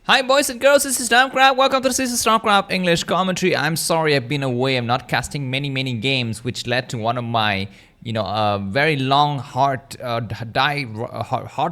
Hi boys and girls, this is Namcraft. Welcome to the Starcraft English commentary. I'm sorry I've been away. I'm not casting many games, which led to one of my, very long hard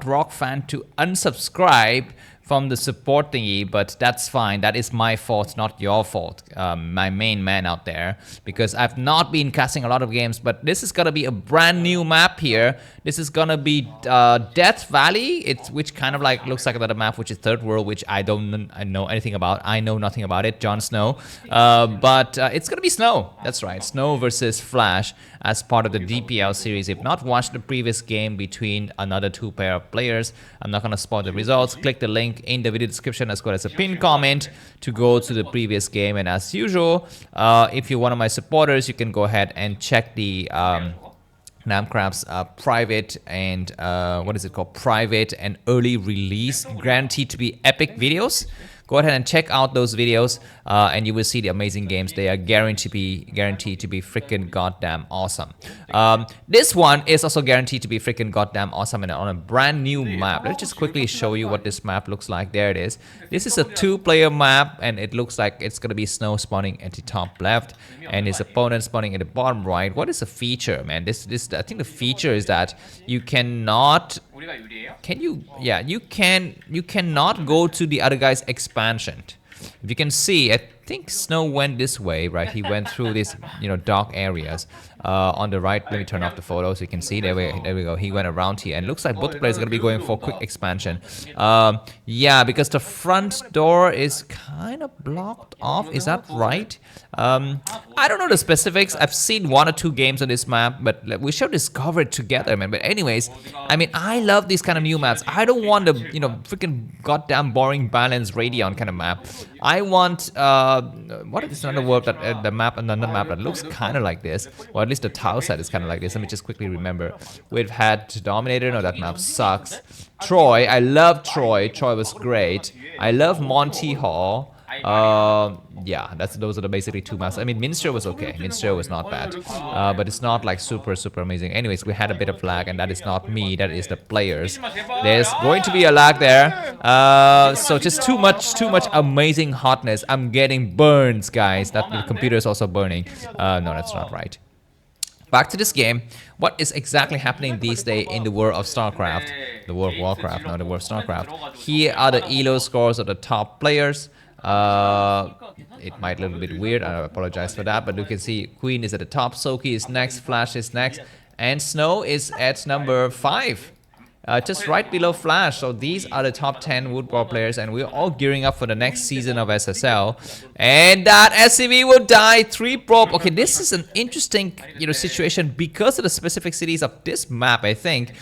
rock fan to unsubscribe from the support thingy, but that's fine. That is my fault, not your fault, my main man out there, because I've not been casting a lot of games, but this is gonna be a brand new map here. This is gonna be Death Valley, which kind of like looks like another map, which is Third World, which I know anything about. I know nothing about it, Jon Snow, but it's gonna be Snow. That's right, Snow versus Flash as part of the DPL series. If not watched the previous game between another two pair of players, I'm not gonna spoil the results. Click the link in the video description as well as a pinned comment to go to the previous game. And as usual, if you're one of my supporters, you can go ahead and check the Namcraft's private and what is it called? Private and early release, guaranteed to be epic videos. Go ahead and check out those videos, and you will see the amazing games. They are guaranteed to be freaking goddamn awesome. This one is also guaranteed to be freaking goddamn awesome, and on a brand new map. Let's just quickly show you what this map looks like. There it is. This is a two-player map, and it looks like it's gonna be Snow spawning at the top left, and his opponent spawning at the bottom right. What is the feature, man? This I think the feature is that you cannot. You cannot go to the other guy's expansion. If you can see, I think Snow went this way, right? He went through these, dark areas. On the right, let me turn off the photo so you can see. There we go. He went around here, and looks like both players are gonna be going for quick expansion. Yeah, because the front door is kind of blocked off. Is that right? I don't know the specifics. I've seen one or two games on this map, but we should discover it together, man. But anyways, I mean, I love these kind of new maps. I don't want the, freaking goddamn boring Balance Radion kind of map. I want, what is another word that another map that looks kind of like this, or at least the tile set is kind of like this. Let me just quickly remember. We've had Dominator. No, that map sucks. Troy. I love Troy. Troy was great. I love Monty Hall. Yeah, those are the basically two maps. I mean, Minster was okay. Minster was not bad, but it's not like super amazing. Anyways, we had a bit of lag, and that is not me. That is the players. There's going to be a lag there. So just too much amazing hotness. I'm getting burns, guys. That the computer is also burning. No, that's not right. Back to this game. What is exactly happening these days in the world of Starcraft? The world of Warcraft, not the world of Starcraft. Here are the ELO scores of the top players. It might look a little bit weird. I apologize for that, but you can see Queen is at the top, Soki is next, Flash is next, and Snow is at number 5. Just right below Flash. So these are the top 10 Broodwar players, and we're all gearing up for the next season of SSL. And that SCV will die. 3 probe. Okay, this is an interesting, situation because of the specificities of this map, I think.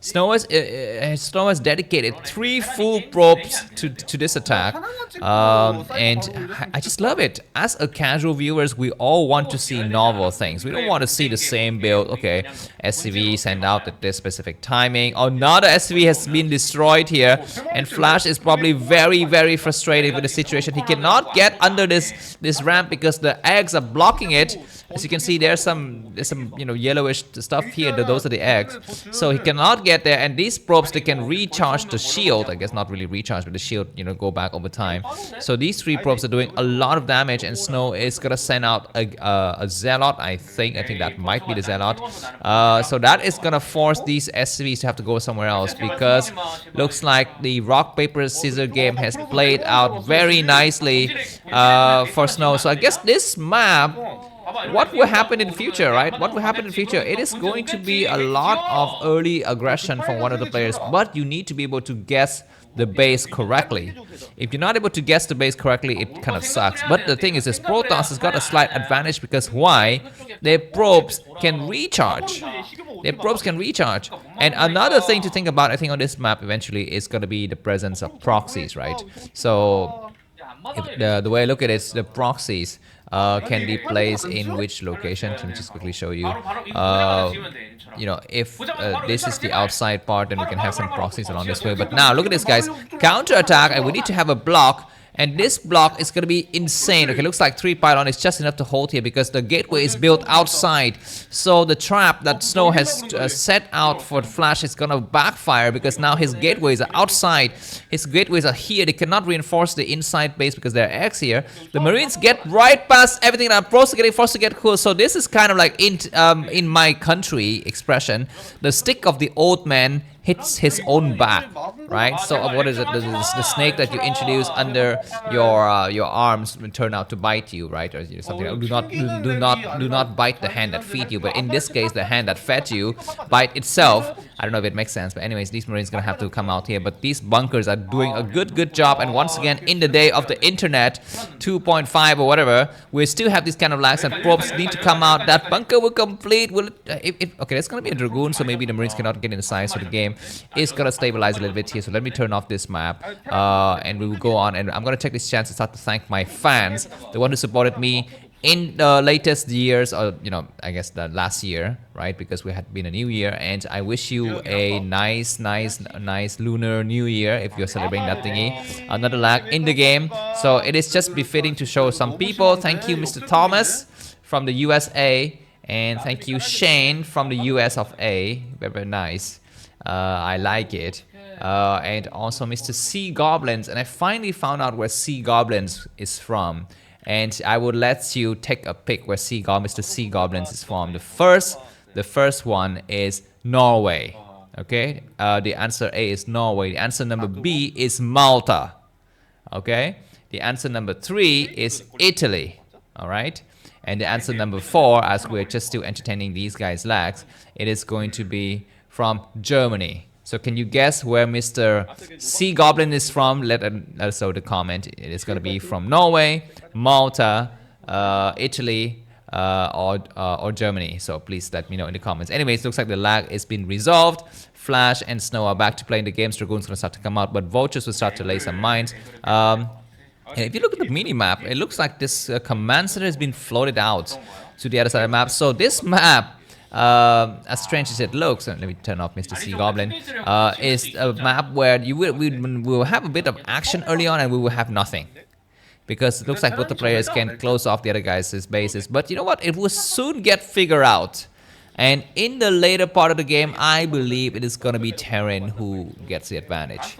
Snow has dedicated 3 full probes to this attack, and I just love it. As a casual viewers, we all want to see novel things. We don't want to see the same build. Okay, SCV sent out at this specific timing. Oh, now the SCV has been destroyed here, and Flash is probably very frustrated with the situation. He cannot get under this ramp because the eggs are blocking it. As you can see, there's some yellowish stuff here. Those are the eggs. So he cannot get there, and these probes, they can recharge the shield. I guess not really recharge, but the shield, go back over time. So these 3 probes are doing a lot of damage, and Snow is gonna send out a Zealot. I think that might be the Zealot. So that is gonna force these SCVs to have to go somewhere else, because looks like the rock paper scissors game has played out very nicely for Snow. So I guess this map, what will happen in the future, right? What will happen in the future? It is going to be a lot of early aggression from one of the players, but you need to be able to guess the base correctly. If you're not able to guess the base correctly, it kind of sucks. But the thing is, this Protoss has got a slight advantage because why? Their probes can recharge. And another thing to think about, I think, on this map eventually is going to be the presence of proxies, right? So the way I look at it is the proxies can be placed in which location. Let me just quickly show you. If this is the outside part, then we can have some proxies along this way. But now look at this, guys. Counter attack, and we need to have a block. And this block is going to be insane. Okay, looks like 3 pylon is just enough to hold here because the gateway is built outside. So the trap that Snow has set out for Flash is going to backfire because now his gateways are outside. His gateways are here. They cannot reinforce the inside base because there are eggs here. The Marines get right past everything and are getting forced to get cool. So this is kind of like in my country expression, the stick of the old man hits his own back, right? So what is it? The snake that you introduce under your arms will turn out to bite you, right? Or something. Do not bite the hand that feed you. But in this case, the hand that fed you bite itself. I don't know if it makes sense, but anyways, these Marines gonna have to come out here. But these bunkers are doing a good job. And once again, in the day of the internet, 2.5 or whatever, we still have these kind of lags and probes need to come out. That bunker will complete. Will it? Okay, it's gonna be a Dragoon, so maybe the Marines cannot get inside. So the game is gonna stabilize a little bit here. So let me turn off this map, and we will go on. And I'm gonna take this chance to start to thank my fans, the one who supported me in the latest years, or I guess the last year, right? Because we had been a new year, and I wish you a nice lunar new year if you're celebrating that thingy. Another lag in the game, so it is just befitting to show some people. Thank you, Mr. Thomas from the USA, and thank you, Shane from the US of A. Very nice. I like it. And also Mr. Sea Goblins, and I finally found out where Sea Goblins is from. And I would let you take a pick where Mr. Sea Goblins is from. The first one is Norway. Okay, the answer A is Norway. The answer number B is Malta. Okay, the answer number 3 is Italy. All right, and the answer number 4, as we're just still entertaining these guys' lags, it is going to be from Germany. So can you guess where Mr. Sea Goblin is from? Let us know the comment. It is going to be from Norway, Malta, Italy, or Germany. So please let me know in the comments. Anyways, looks like the lag has been resolved. Flash and Snow are back to playing the games. Dragoon's going to start to come out, but Vultures will start to lay some mines. And if you look at the mini-map, it looks like this command center has been floated out to the other side of the map. So this map, as strange as it looks, and let me turn off Mr. Sea Goblin, is a map where we will have a bit of action early on and we will have nothing. Because it looks like both the players can close off the other guys' bases. But you know what? It will soon get figured out. And in the later part of the game, I believe it is going to be Terran who gets the advantage.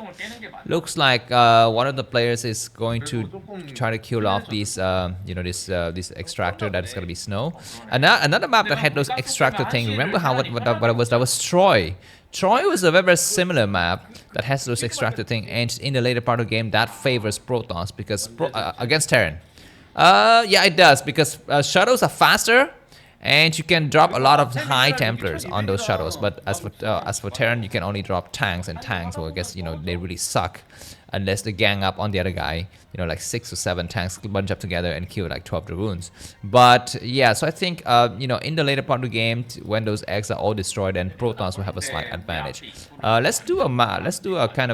Looks like one of the players is going to try to kill off these, this extractor. That is going to be Snow. Another map that had those extractor thing. Remember how what it was? That was Troy. Troy was a very similar map that has those extractor thing, and in the later part of the game, that favors Protoss because against Terran. Yeah, it does because shadows are faster. And you can drop a lot of high Templars on those shadows, but as for Terran, you can only drop tanks, and tanks, well, I guess they really suck unless they gang up on the other guy. Like 6 or 7 tanks bunch up together and kill like 12 Dragoons. But yeah, so I think in the later part of the game, when those eggs are all destroyed, then Protoss will have a slight advantage. Let's do a kind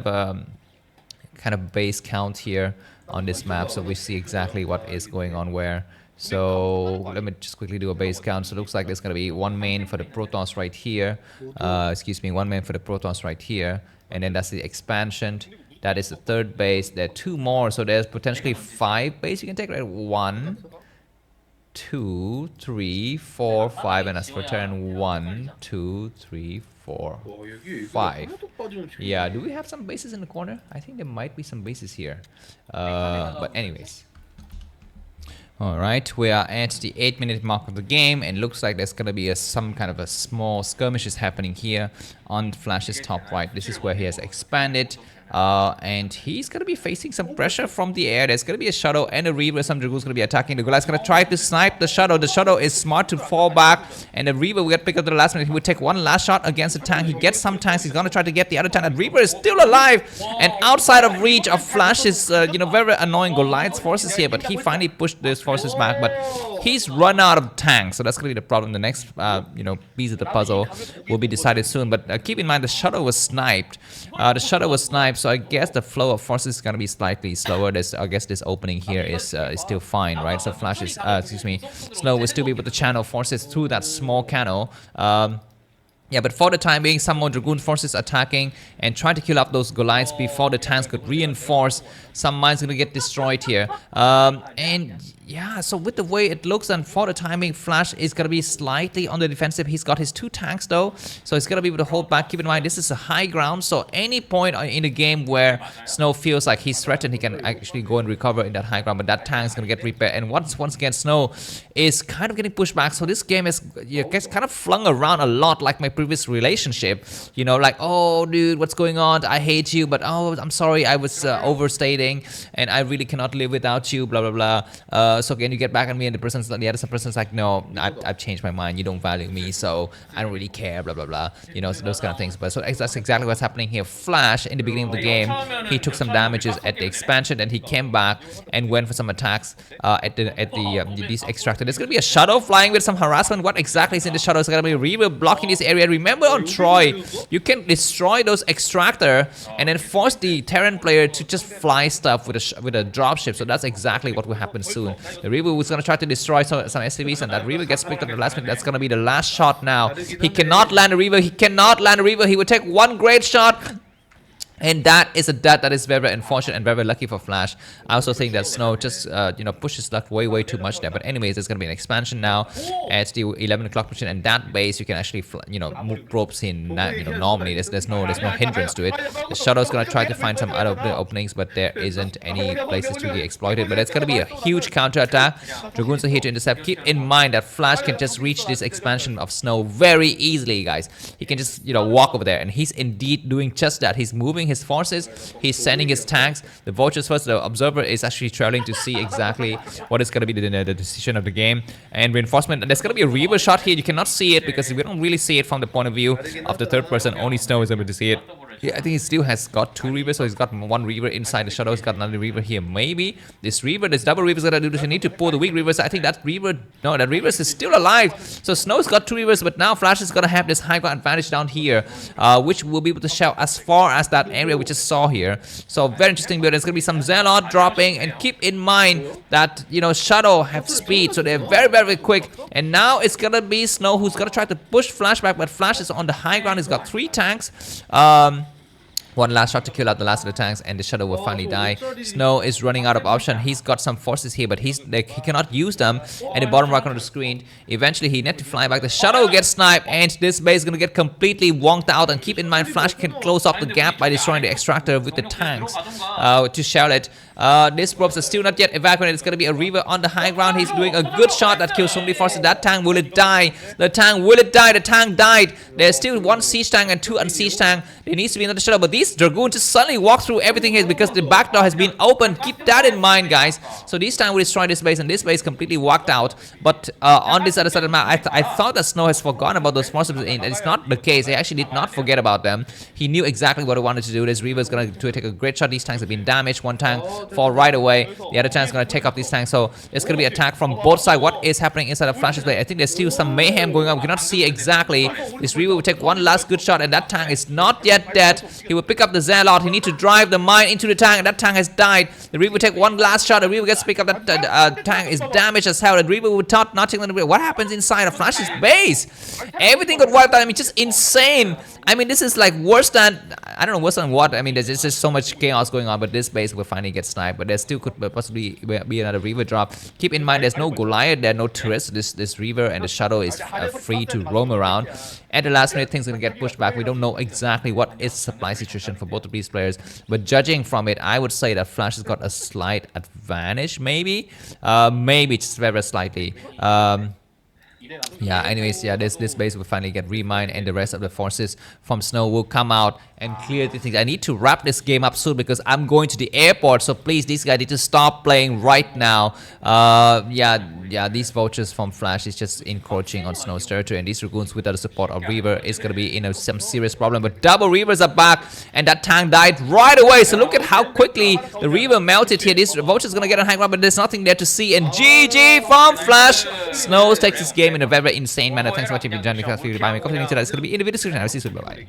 of base count here on this map, so we see exactly what is going on where. So let me just quickly do a base count. So it looks like there's going to be 1 main for the Protoss right here. 1 main for the Protoss right here. And then that's the expansion. That is the 3rd base. There are 2 more. So there's potentially 5 bases you can take, right? 1, 2, 3, 4, 5. And as for Terran, 1, 2, 3, 4, 5. Yeah, do we have some bases in the corner? I think there might be some bases here. But anyways. Alright, we are at the 8-minute mark of the game, and looks like there's gonna be some kind of a small skirmishes happening here on Flash's top right. This is where he has expanded. And he's going to be facing some pressure from the air. There's going to be a Shadow and a Reaver. Some Dragoon's going to be attacking. The Goliath's going to try to snipe the Shadow. The Shadow is smart to fall back. And the Reaver will get picked up at the last minute. He will take 1 last shot against the tank. He gets some tanks. He's going to try to get the other tank. And Reaver is still alive. And outside of reach of Flash's, very annoying Goliath's forces here. But he finally pushed those forces back. But he's run out of tanks. So that's going to be the problem. The next, piece of the puzzle will be decided soon. But keep in mind, the Shadow was sniped. So I guess the flow of forces is going to be slightly slower. I guess this opening here is still fine, right? So Flash is, Snow will still be able to channel forces through that small canal. Yeah, but for the time being, some more Dragoon forces attacking and trying to kill up those Goliaths before the tanks could reinforce. Some mines gonna get destroyed here. And yeah, so with the way it looks and for the timing, Flash is gonna be slightly on the defensive. He's got his 2 tanks though, so he's gonna be able to hold back. Keep in mind, this is a high ground, so any point in a game where Snow feels like he's threatened, he can actually go and recover in that high ground, but that tank is gonna get repaired. And once again, Snow is kind of getting pushed back, so this game gets kind of flung around a lot like my previous relationship, you know, like, oh dude, what's going on, I hate you, but oh, I'm sorry, I was overstating and I really cannot live without you, blah blah blah. So can you get back at me, and the other person's like, no, I've changed my mind, you don't value me, so I don't really care, blah blah blah, you know, so those kind of things. But so that's exactly what's happening here. Flash in the beginning of the game, he took some damages at the expansion, and he came back and went for some attacks at these extractor. There's gonna be a shadow flying with some harassment. What exactly is in the shadow? It's gonna be a Reaver blocking this area. Remember on Troy, you can destroy those extractor and then force the Terran player to just fly stuff with a dropship. So that's exactly what will happen soon. The Reaver was gonna try to destroy some SCVs, and that Reaver gets picked up at the last minute. That's gonna be the last shot now. He cannot land a Reaver. He cannot land a Reaver. He would take one great shot. And that is a death that is very, very unfortunate and very, very lucky for Flash. I also think that Snow just, you know, pushes luck way too much there. But anyways, there's going to be an expansion now at the 11 o'clock position. And that base, you can actually, you know, move probes in, you know, normally. There's no hindrance to it. The Shadow's going to try to find some other openings, but there isn't any places to be exploited. But it's going to be a huge counter-attack. Dragoons are here to intercept. Keep in mind that Flash can just reach this expansion of Snow very easily, guys. He can just, you know, walk over there. And he's indeed doing just that. He's moving his forces, he's sending his tanks. The vultures first, the observer is actually traveling to see exactly what is going to be the decision of the game. And reinforcement, there's going to be a Reaver shot here. You cannot see it because we don't really see it from the point of view of the third person. Only Snow is able to see it. Yeah, I think he still has got 2 Reavers, so he's got 1 Reaver inside the shadow. He's got another Reaver here. Maybe this double Reaver is gonna do this. You need to pull the weak Reavers. I think that Reaver is still alive. So Snow's got 2 Reavers, but now Flash is gonna have this high ground advantage down here, which will be able to shout as far as that area we just saw here. So very interesting build. There's gonna be some Zealot dropping, and keep in mind that, you know, Shadow have speed, so they're very quick. And now it's gonna be Snow who's gonna try to push Flash back, but Flash is on the high ground. He's got 3 tanks. One last shot to kill out the last of the tanks, and the Shadow will finally die. Snow is running out of option. He's got some forces here, but he cannot use them. And the bottom right corner of the screen, eventually he needs to fly back. The Shadow gets sniped, and this base is going to get completely wonked out. And keep in mind, Flash can close up the gap by destroying the extractor with the tanks to shell it. These probes are still not yet evacuated. It's going to be a Reaver on the high ground. He's doing a good shot that kills so many forces. That tank, will it die? The tank, will it die? The tank died. There's still 1 siege tank and 2 unsiege tank. There needs to be another Shadow, but these Dragoons just suddenly walk through everything here because the back door has been opened. Keep that in mind, guys. So this time will destroy this base, and this base completely walked out. But on this other side of the map, I thought that Snow has forgotten about those forces, and it's not the case. He actually did not forget about them. He knew exactly what he wanted to do. This Reaver is going to take a great shot. These tanks have been damaged. 1 tank fall right away. The other tank is going to take off these tanks. So it's going to be attack from both sides. What is happening inside of Flash's base? I think there's still some mayhem going on. We cannot see exactly. This Reaver will take 1 last good shot, and that tank is not yet dead. He will pick up the Zealot. He needs to drive the mine into the tank, and that tank has died. The Reaver will take 1 last shot. The Reaver gets picked up. That tank is damaged as hell. The Reaver will not take the Reaver. What happens inside of Flash's base? Everything got wiped out. I mean, just insane. I mean, this is like worse than, I don't know, worse than what. I mean, there's just so much chaos going on, but this base will finally get sniped. But there still could possibly be another Reaver drop. Keep in mind, there's no Goliath, there are no turrets. This Reaver and the Shadow is free to roam around. At the last minute, things are going to get pushed back. We don't know exactly what is the supply situation for both of these players. But judging from it, I would say that Flash has got a slight advantage, maybe. Maybe just very slightly. Yeah, anyways, yeah, this base will finally get remined, and the rest of the forces from Snow will come out and clear the things. I need to wrap this game up soon because I'm going to the airport, so please, these guys need to stop playing right now. Yeah, these vultures from Flash is just encroaching on Snow's territory, and these Dragoons without the support of Reaver is going to be in some serious problem. But double Reavers are back, and that tank died right away. So look at how quickly the Reaver melted here. This vulture is going to get on high ground, but there's nothing there to see. And GG from Flash. Snow takes this game in a very insane manner. Thanks for watching. If you enjoyed the class, feel free to buy me a coffee. It's going to be in the video description. I'll see you soon. Bye bye.